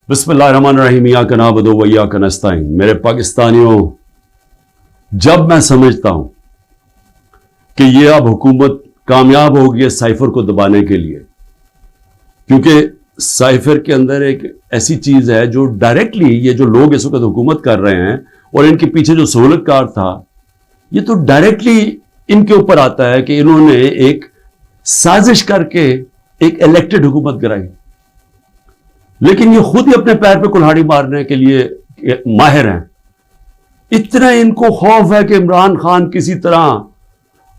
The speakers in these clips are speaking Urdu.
بسم اللہ الرحمن الرحیم ایاک نعبد و ایاک نستعین۔ میرے پاکستانیوں، جب میں سمجھتا ہوں کہ یہ اب حکومت کامیاب ہوگی ہے سائفر کو دبانے کے لیے، کیونکہ سائفر کے اندر ایک ایسی چیز ہے جو ڈائریکٹلی یہ جو لوگ اس وقت حکومت کر رہے ہیں اور ان کے پیچھے جو سہولت کار تھا، یہ تو ڈائریکٹلی ان کے اوپر آتا ہے کہ انہوں نے ایک سازش کر کے ایک الیکٹڈ حکومت کرائی، لیکن یہ خود ہی اپنے پیر پہ کلہاڑی مارنے کے لیے ماہر ہیں۔ اتنا ان کو خوف ہے کہ عمران خان کسی طرح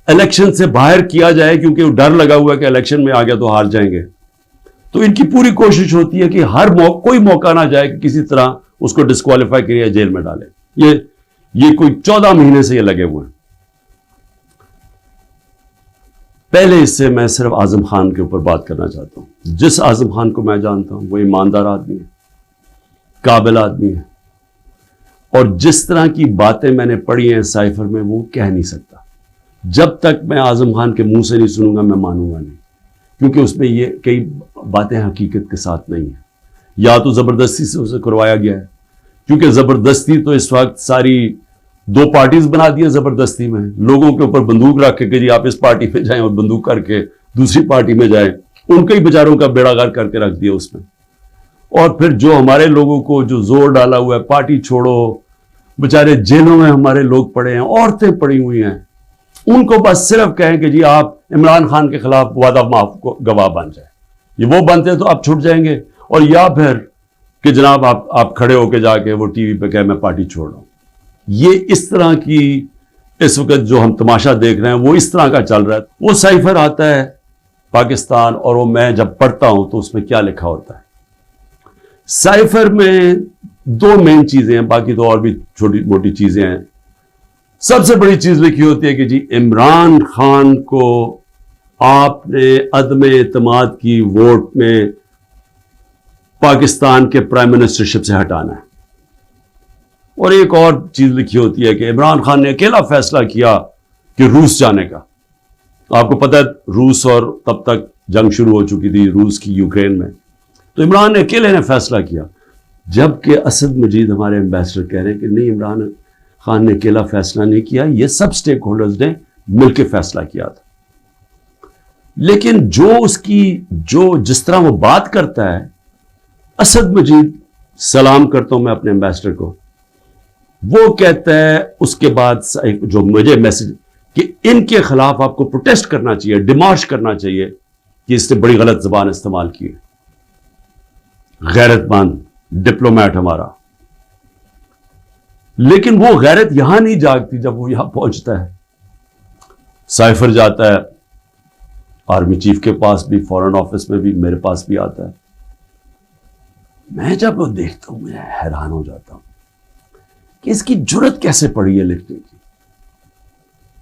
الیکشن سے باہر کیا جائے، کیونکہ ڈر لگا ہوا ہے کہ الیکشن میں آ گیا تو ہار جائیں گے، تو ان کی پوری کوشش ہوتی ہے کہ ہر کوئی موقع نہ جائے کہ کسی طرح اس کو ڈسکوالیفائی کرے یا جیل میں ڈالے۔ یہ کوئی 14 مہینے سے یہ لگے ہوئے ہیں۔ پہلے اس سے میں صرف اعظم خان کے اوپر بات کرنا چاہتا ہوں۔ جس اعظم خان کو میں جانتا ہوں وہ ایماندار آدمی ہے، قابل آدمی ہے، اور جس طرح کی باتیں میں نے پڑھی ہیں سائفر میں وہ کہہ نہیں سکتا۔ جب تک میں اعظم خان کے منہ سے نہیں سنوں گا میں مانوں گا نہیں، کیونکہ اس میں یہ کئی باتیں حقیقت کے ساتھ نہیں ہیں، یا تو زبردستی سے اسے کروایا گیا ہے، کیونکہ زبردستی تو اس وقت ساری 2 پارٹیز بنا دی ہیں زبردستی میں، لوگوں کے اوپر بندوق رکھ کے کہ جی آپ اس پارٹی پہ جائیں اور بندوق کر کے دوسری پارٹی میں جائیں، ان کے ہی بیچاروں کا بیڑا غرق کر کے رکھ دیا اس میں۔ اور پھر جو ہمارے لوگوں کو جو زور ڈالا ہوا ہے پارٹی چھوڑو، بیچارے جیلوں میں ہمارے لوگ پڑے ہیں، عورتیں پڑی ہوئی ہیں، ان کو بس صرف کہیں کہ جی آپ عمران خان کے خلاف وعدہ معاف گواہ بن جائیں، یہ وہ بنتے ہیں تو آپ چھوٹ جائیں گے، اور یا پھر کہ جناب آپ کھڑے ہو کے جا کے وہ ٹی وی پہ کہیں میں پارٹی چھوڑ رہا ہوں۔ یہ اس طرح کی اس وقت جو ہم تماشا دیکھ رہے ہیں وہ اس طرح کا چل رہا ہے۔ وہ سائفر آتا ہے پاکستان، اور وہ میں جب پڑھتا ہوں تو اس میں کیا لکھا ہوتا ہے۔ سائفر میں 2 مین چیزیں ہیں، باقی تو اور بھی چھوٹی موٹی چیزیں ہیں۔ سب سے بڑی چیز لکھی ہوتی ہے کہ جی عمران خان کو آپ نے عدم اعتماد کی ووٹ میں پاکستان کے پرائم منسٹرشپ سے ہٹانا ہے، اور ایک اور چیز لکھی ہوتی ہے کہ عمران خان نے اکیلا فیصلہ کیا کہ روس جانے کا۔ آپ کو پتہ ہے روس، اور تب تک جنگ شروع ہو چکی تھی روس کی یوکرین میں، تو عمران نے اکیلے نے فیصلہ کیا، جبکہ اسد مجید ہمارے ایمبیسڈر کہہ رہے ہیں کہ نہیں، عمران خان نے اکیلا فیصلہ نہیں کیا، یہ سب سٹیک ہولڈرز نے مل کے فیصلہ کیا تھا۔ لیکن جس طرح وہ بات کرتا ہے، اسد مجید، سلام کرتا ہوں میں اپنے ایمبیسڈر کو، وہ کہتا ہے اس کے بعد جو مجھے میسج کہ ان کے خلاف آپ کو پروٹیسٹ کرنا چاہیے، ڈیمارش کرنا چاہیے کہ اس نے بڑی غلط زبان استعمال کی ہے۔ غیرت مند ڈپلومیٹ ہمارا، لیکن وہ غیرت یہاں نہیں جاگتی جب وہ یہاں پہنچتا ہے۔ سائفر جاتا ہے آرمی چیف کے پاس بھی، فورن آفس میں بھی، میرے پاس بھی آتا ہے۔ میں جب وہ دیکھتا ہوں میں حیران ہو جاتا ہوں کہ اس کی جرت کیسے پڑی ہے لکھنے کی،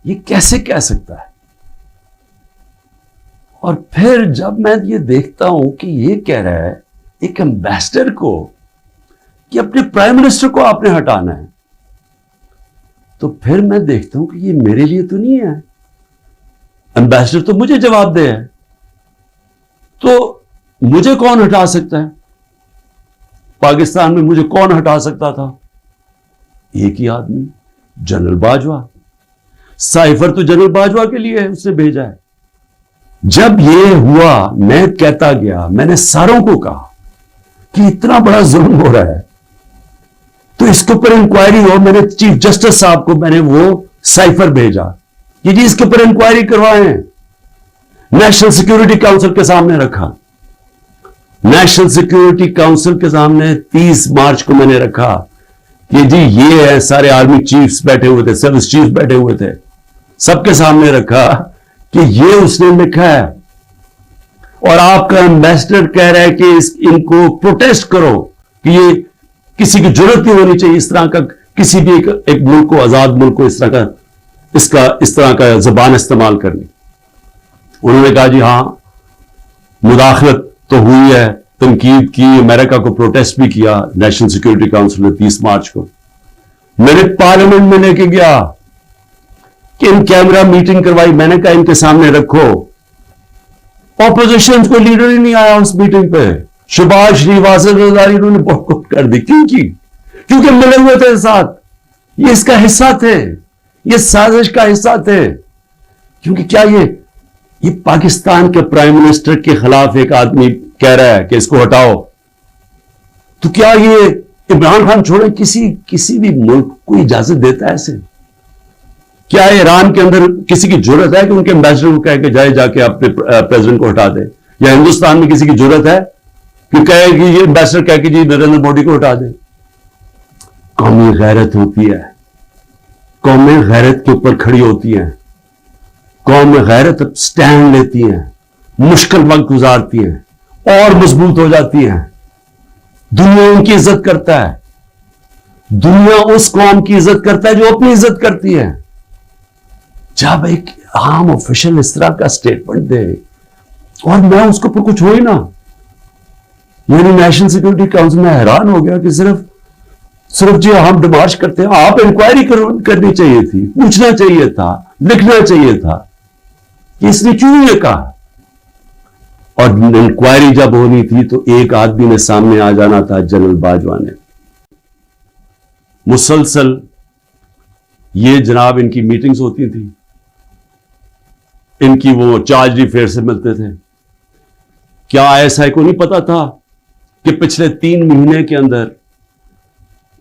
یہ کیسے کہہ سکتا ہے۔ اور پھر جب میں یہ دیکھتا ہوں کہ یہ کہہ رہا ہے ایک ایمبیسڈر کو کہ اپنے پرائم منسٹر کو آپ نے ہٹانا ہے، تو پھر میں دیکھتا ہوں کہ یہ میرے لیے تو نہیں ہے، ایمبیسڈر تو مجھے جواب دے ہے، تو مجھے کون ہٹا سکتا ہے؟ پاکستان میں مجھے کون ہٹا سکتا تھا؟ ایک ہی آدمی، جنرل باجوہ۔ سائفر تو جنرل باجوہ کے لیے اس نے بھیجا ہے۔ جب یہ ہوا میں کہتا گیا، میں نے ساروں کو کہا کہ اتنا بڑا ظلم ہو رہا ہے تو اس کے اوپر انکوائری ہو۔ میں نے چیف جسٹس صاحب کو میں نے وہ سائفر بھیجا کہ جی اس کے اوپر انکوائری کروائیں، نیشنل سیکیورٹی کاؤنسل کے سامنے رکھا۔ نیشنل سیکیورٹی کاؤنسل کے سامنے 30 مارچ کو میں نے رکھا کہ جی یہ ہے، سارے آرمی چیفز بیٹھے ہوئے تھے، سروس چیفز بیٹھے ہوئے تھے، سب کے سامنے رکھا کہ یہ اس نے لکھا ہے، اور آپ کا ایمبیسڈر کہہ رہا ہے کہ ان کو پروٹیسٹ کرو کہ یہ کسی کی ضرورت نہیں ہونی چاہیے اس طرح کا، کسی بھی ایک ملک کو، آزاد ملک کو اس طرح کا زبان استعمال کرنی۔ انہوں نے کہا جی ہاں مداخلت تو ہوئی ہے، تنقید کی، امریکہ کو پروٹیسٹ بھی کیا نیشنل سیکیورٹی کاؤنسل نے 30 مارچ کو۔ میں نے پارلیمنٹ میں لے کے گیا کہ ان کیمرہ میٹنگ کروائی، میں نے کہا ان کے سامنے رکھو۔ اپوزیشن کوئی لیڈر ہی نہیں آیا اس میٹنگ پہ، شہباز شریف، آصف زرداری انہوں نے بوائکاٹ کر دی. کیوں کی؟ کیونکہ ملے ہوئے تھے ساتھ. یہ اس کا حصہ تھے، یہ سازش کا حصہ تھے. کیونکہ کیا یہ پاکستان کے پرائم منسٹر کے خلاف ایک آدمی کہہ رہا ہے کہ اس کو ہٹاؤ، تو کیا یہ عمران خان چھوڑے کسی بھی ملک کو اجازت دیتا ہے ایسے؟ کیا ایران کے اندر کسی کی جرت ہے کہ ان کے امبیسڈر کو کہے کہ جا کے اپنے پریزیڈنٹ کو ہٹا دے؟ یا ہندوستان میں کسی کی جرت ہے کہ کہے کہ یہ امبیسڈر کہہ کہ جی نریندر مودی کو ہٹا دے؟ قومی غیرت ہوتی ہے، قومیں غیرت کے اوپر کھڑی ہوتی ہیں، قوم غیرت سٹینڈ لیتی ہیں، مشکل وقت گزارتی ہیں اور مضبوط ہو جاتی ہیں. دنیا ان کی عزت کرتا ہے، دنیا اس قوم کی عزت کرتا ہے جو اپنی عزت کرتی ہے. جب ایک عام آفیشل اس طرح کا سٹیٹمنٹ دے اور میں اس کو کچھ ہوئی نا، یعنی نیشنل سیکورٹی کاؤنسل میں حیران ہو گیا کہ صرف جی ہم ڈیمارش کرتے ہیں. آپ انکوائری کرنی چاہیے تھی، پوچھنا چاہیے تھا، لکھنا چاہیے تھا کہ اس نے کیوں یہ کہا. اور انکوائری جب ہونی تھی تو ایک آدمی نے سامنے آ جانا تھا، جنرل باجوہ نے. مسلسل یہ جناب ان کی میٹنگز ہوتی تھی، ان کی وہ چارج افیئر سے ملتے تھے. کیا ایسا ہے کو نہیں پتا تھا کہ پچھلے 3 مہینے کے اندر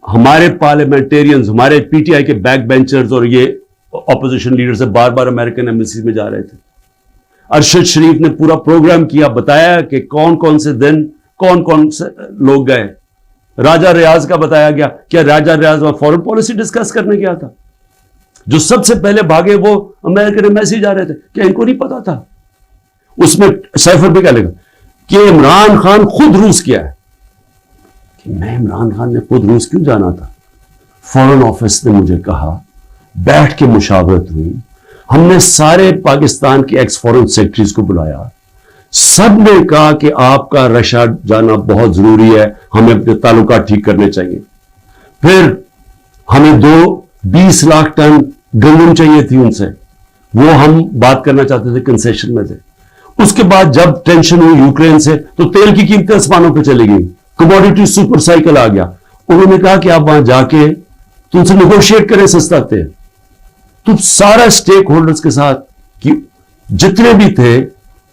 ہمارے پارلیمنٹیرینز، ہمارے پی ٹی آئی کے بیک بینچرز اور یہ اپوزیشن لیڈر سے بار بار امریکن ایمبیسی میں جا رہے تھے. ارشد شریف نے پورا پروگرام کیا، بتایا کہ کون کون سے دن کون سے لوگ گئے. راجہ ریاض کا بتایا گیا. کیا راجہ ریاض وہاں فورن پالیسی ڈسکس کرنے گیا تھا؟ جو سب سے پہلے بھاگے وہ امریکن ایمبیسی جا رہے تھے. کیا ان کو نہیں پتا تھا؟ اس میں سیفر بھی کہہ لے گا کہ عمران خان خود روس کیا ہے. کہ میں عمران خان نے خود روس کیوں جانا تھا؟ فورن آفس نے مجھے کہا، بیٹھ کے مشاورت ہوئی، ہم نے سارے پاکستان کے ایکس فورن سیکرٹریز کو بلایا، سب نے کہا کہ آپ کا رشیا جانا بہت ضروری ہے، ہمیں اپنے تعلقات ٹھیک کرنے چاہیے. پھر ہمیں 20 لاکھ ٹن گندم چاہیے تھی ان سے، وہ ہم بات کرنا چاہتے تھے، کنسیشن میں تھے. اس کے بعد جب ٹینشن ہوئی یوکرین سے تو تیل کی قیمتیں آسمانوں پہ چلی گئی، کموڈیٹی سپر سائیکل آ گیا. انہوں نے کہا کہ آپ وہاں جا کے تو ان سے نیگوشیٹ کریں سستا تیل. تو سارا سٹیک ہولڈرز کے ساتھ کہ جتنے بھی تھے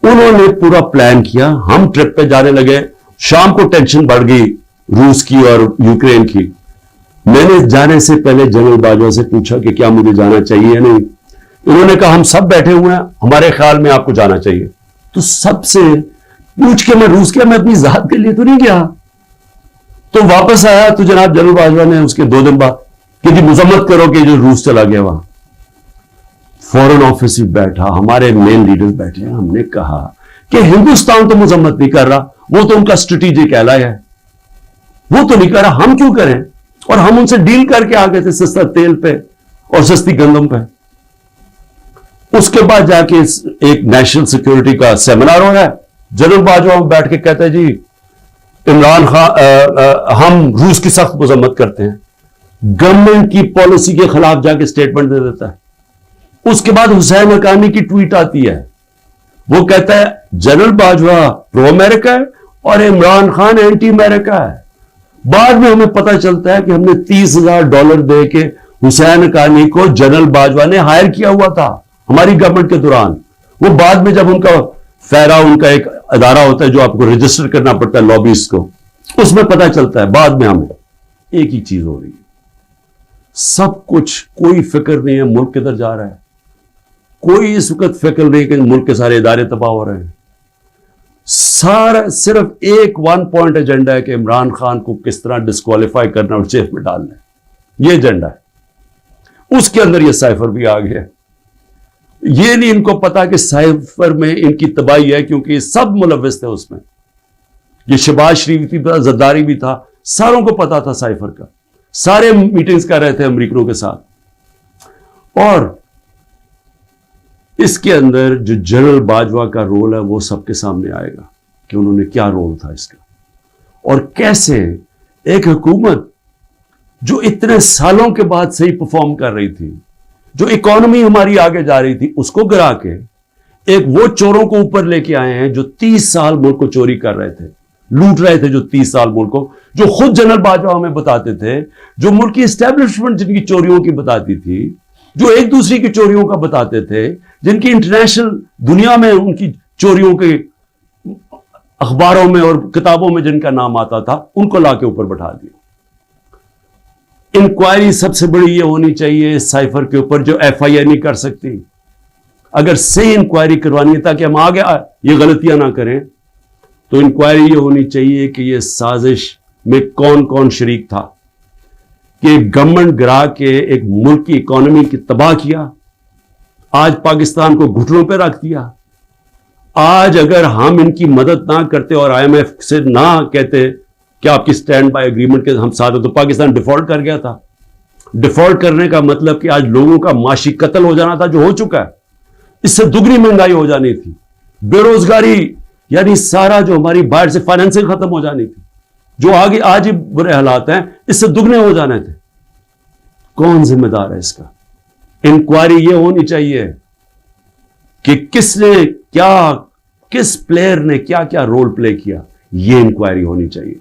انہوں نے پورا پلان کیا. ہم ٹرپ پہ جانے لگے، شام کو ٹینشن بڑھ گئی روس کی اور یوکرین کی. میں نے جانے سے پہلے جنرل باجوہ سے پوچھا کہ کیا مجھے جانا چاہیے یا نہیں. انہوں نے کہا ہم سب بیٹھے ہوئے ہیں، ہمارے خیال میں آپ کو جانا چاہیے. تو سب سے پوچھ کے میں روس گیا، میں اپنی ذات کے لیے تو نہیں گیا. تو واپس آیا تو جناب جنرل باجوہ نے اس کے 2 دن بعد کہ جی مذمت کرو کہ جو روس چلا گیا وہاں. فورن آفس ہی بیٹھا، ہمارے مین لیڈر بیٹھے ہیں. ہم نے کہا کہ ہندوستان تو مذمت نہیں کر رہا، وہ تو ان کا اسٹریٹجک ایلائی ہے، وہ تو نہیں کر رہا، ہم کیوں کریں؟ اور ہم ان سے ڈیل کر کے آ گئے تھے سستا تیل پہ اور سستی گندم پہ. اس کے بعد جا کے ایک نیشنل سیکورٹی کا سیمینار ہو رہا ہے. جنرل باجوہ بیٹھ کے کہتا ہے جی عمران خان ہم روس کی سخت مذمت کرتے ہیں. گورنمنٹ کی پالیسی کے خلاف جا کے اسٹیٹمنٹ دے دیتا ہے. اس کے بعد حسین حقانی کی ٹویٹ آتی ہے، وہ کہتا ہے جنرل باجوہ پرو امریکہ ہے اور عمران خان اینٹی امریکہ ہے. بعد میں ہمیں پتہ چلتا ہے کہ ہم نے $30,000 دے کے حسین حقانی کو جنرل باجوہ نے ہائر کیا ہوا تھا ہماری گورنمنٹ کے دوران. وہ بعد میں جب ان کا فیرا، ان کا ایک ادارہ ہوتا ہے جو آپ کو رجسٹر کرنا پڑتا ہے لابیز کو، اس میں پتہ چلتا ہے. بعد میں ہمیں ایک ہی چیز ہو رہی ہے، سب کچھ، کوئی فکر نہیں ہے ملک کدھر جا رہا ہے، کوئی اس وقت فکر نہیں کہ ملک کے سارے ادارے تباہ ہو رہے ہیں. سارا صرف ایک 1 پوائنٹ ایجنڈا ہے کہ عمران خان کو کس طرح ڈسکوالیفائی کرنا اور جیل میں ڈالنا ہے. یہ ایجنڈا ہے. اس کے اندر یہ سائفر بھی آ گیا. یہ نہیں ان کو پتا کہ سائفر میں ان کی تباہی ہے، کیونکہ یہ سب ملوث تھے اس میں. یہ شہباز شریف بھی تھا، زرداری بھی تھا، ساروں کو پتا تھا سائفر کا. سارے میٹنگز کر رہے تھے امریکنوں کے ساتھ. اور اس کے اندر جو جنرل باجوہ کا رول ہے وہ سب کے سامنے آئے گا کہ انہوں نے کیا رول تھا اس کا، اور کیسے ایک حکومت جو اتنے سالوں کے بعد صحیح پرفارم کر رہی تھی، جو اکانومی ہماری آگے جا رہی تھی، اس کو گرا کے ایک وہ چوروں کو اوپر لے کے آئے ہیں جو 30 سال ملک کو چوری کر رہے تھے، لوٹ رہے تھے جو 30 سال ملک کو, جو خود جنرل باجوہ ہمیں بتاتے تھے, جو ملک کی اسٹیبلشمنٹ جن کی چوریوں کی بتاتی تھی, جو ایک دوسری کی چوریوں کا بتاتے تھے, جن کی انٹرنیشنل دنیا میں ان کی چوریوں کے اخباروں میں اور کتابوں میں جن کا نام آتا تھا, ان کو لا کے اوپر بٹھا دیا. انکوائری سب سے بڑی یہ ہونی چاہیے سائفر کے اوپر, جو ایف آئی آر نہیں کر سکتی. اگر صحیح انکوائری کروانی ہے تاکہ ہم آگے یہ غلطیاں نہ کریں, تو انکوائری یہ ہونی چاہیے کہ یہ سازش میں کون کون شریک تھا, کہ گورنمنٹ گرا کے ایک ملک کی اکانومی کی تباہ کیا, آج پاکستان کو گھٹنوں پہ رکھ دیا. آج اگر ہم ان کی مدد نہ کرتے اور آئی ایم ایف سے نہ کہتے کہ آپ کی سٹینڈ بائی اگریمنٹ کے ہم ساتھ ہیں, تو پاکستان ڈیفالٹ کر گیا تھا. ڈیفالٹ کرنے کا مطلب کہ آج لوگوں کا معاشی قتل ہو جانا تھا, جو ہو چکا ہے. اس سے دگنی مہنگائی ہو جانی تھی, بے روزگاری یعنی سارا جو ہماری باہر سے فائنینسنگ ختم ہو جانی تھی, جو آگے آج ہی برے حالات ہیں اس سے دگنے ہو جانے تھے. کون ذمہ دار ہے اس کا؟ انکوائری یہ ہونی چاہیے کہ کس نے کیا, کس پلیئر نے کیا کیا رول پلے کیا, یہ انکوائری ہونی چاہیے.